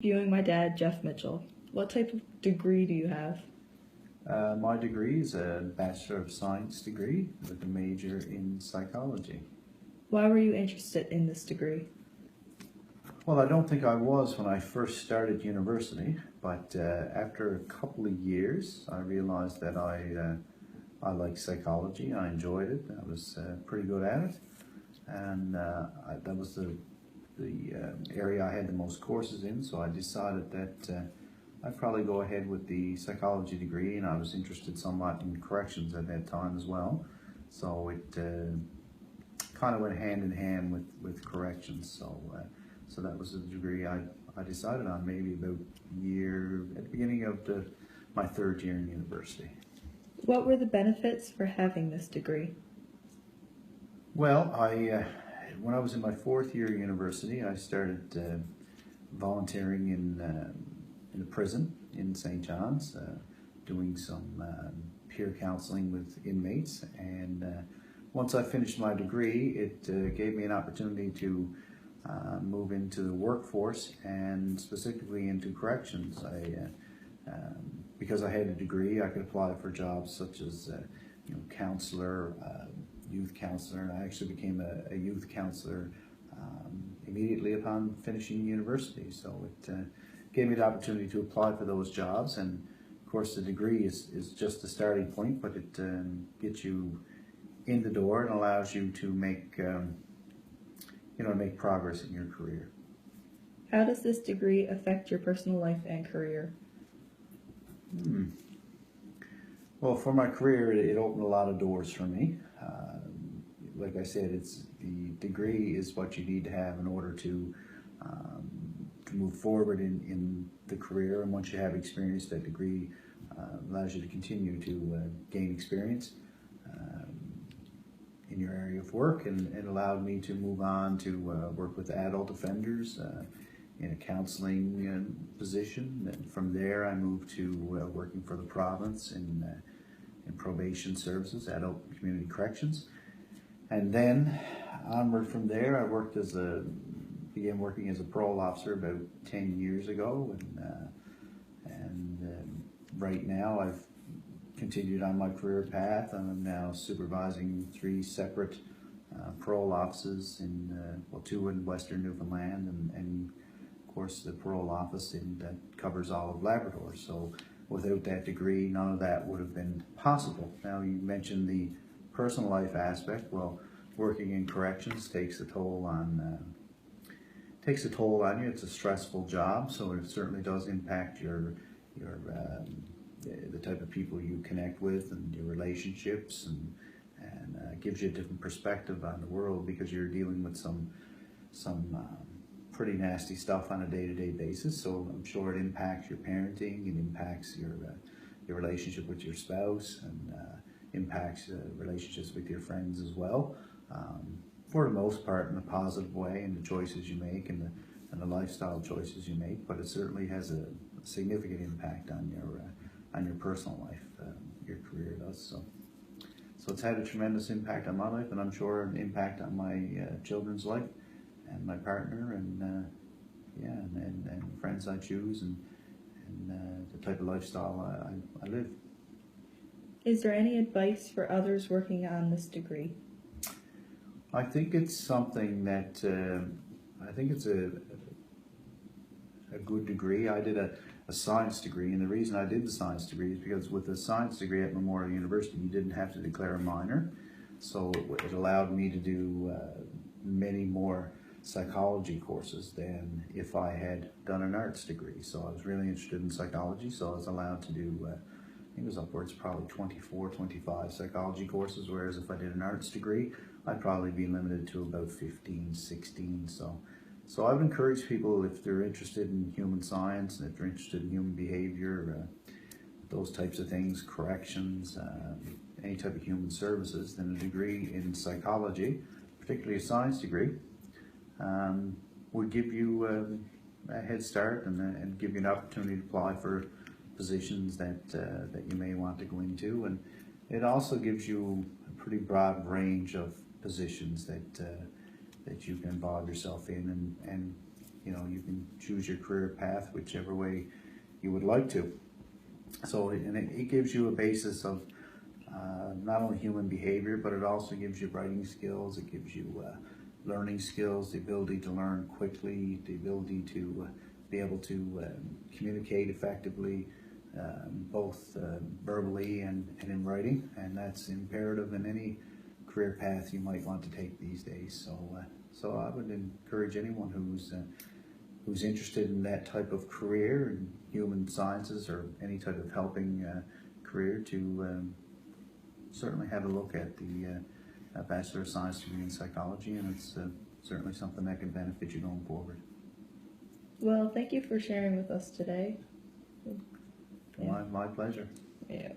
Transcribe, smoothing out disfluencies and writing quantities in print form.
Viewing my dad, Jeff Mitchell. What type of degree do you have? My degree is a Bachelor of Science degree with a major in psychology. Why were you interested in this degree? Well, I don't think I was when I first started university, but after a couple of years, I realized that I liked psychology. I enjoyed it. I was pretty good at it, and that was the area I had the most courses in. So I decided that I'd probably go ahead with the psychology degree, and I was interested somewhat in corrections at that time as well. So it kind of went hand in hand with corrections. So that was the degree I decided on maybe about at the beginning of my third year in university. What were the benefits for having this degree? Well, when I was in my fourth year of university, I started volunteering in a prison in St. John's, doing some peer counseling with inmates. And once I finished my degree, it gave me an opportunity to move into the workforce and specifically into corrections. Because I had a degree, I could apply for jobs such as counselor, youth counselor, and I actually became a youth counselor immediately upon finishing university. So it gave me the opportunity to apply for those jobs, and of course the degree is just the starting point, but it gets you in the door and allows you to make make progress in your career. How does this degree affect your personal life and career? Well, for my career, it opened a lot of doors for me. Like I said, the degree is what you need to have in order to move forward in the career. And once you have experience, that degree allows you to continue to gain experience in your area of work, and it allowed me to move on to work with adult offenders in a counseling position. And from there, I moved to working for the province in probation services, adult community corrections. And then onward from there, I began working as a parole officer about 10 years ago, and right now I've continued on my career path. I'm now supervising 3 separate parole offices in 2 in Western Newfoundland, and of course the parole office that covers all of Labrador. So without that degree, none of that would have been possible. Now, you mentioned the personal life aspect. Well, working in corrections takes a toll on you. It's a stressful job, so it certainly does impact the type of people you connect with and your relationships, and gives you a different perspective on the world, because you're dealing with some pretty nasty stuff on a day-to-day basis. So I'm sure it impacts your parenting, it impacts your relationship with your spouse, and impacts relationships with your friends as well. For the most part, in a positive way, in the choices you make and the lifestyle choices you make. But it certainly has a significant impact on your personal life. Your career does. So it's had a tremendous impact on my life, and I'm sure an impact on my children's life, and my partner, and friends I choose, and the type of lifestyle I live. Is there any advice for others working on this degree? I think it's something that I think it's a good degree. I did a science degree, and the reason I did the science degree is because with the science degree at Memorial University, you didn't have to declare a minor, so it allowed me to do many more psychology courses than if I had done an arts degree. So I was really interested in psychology, so I was allowed to do I think it was upwards probably 24, 25 psychology courses, whereas if I did an arts degree, I'd probably be limited to about 15, 16. So I would encourage people, if they're interested in human science, and if they're interested in human behavior, those types of things, corrections, any type of human services, then a degree in psychology, particularly a science degree, would give you a head start, and give you an opportunity to apply for positions that you may want to go into. And it also gives you a pretty broad range of positions that you can involve yourself in, and you know, you can choose your career path whichever way you would like to. So, and it gives you a basis of not only human behavior, but it also gives you writing skills, it gives you learning skills, the ability to learn quickly, the ability to be able to communicate effectively, both verbally and in writing, and that's imperative in any career path you might want to take these days. So I would encourage anyone who's interested in that type of career in human sciences or any type of helping career to certainly have a look at the Bachelor of Science degree in psychology, and it's certainly something that can benefit you going forward. Well, thank you for sharing with us today. Yeah. My pleasure. Yeah.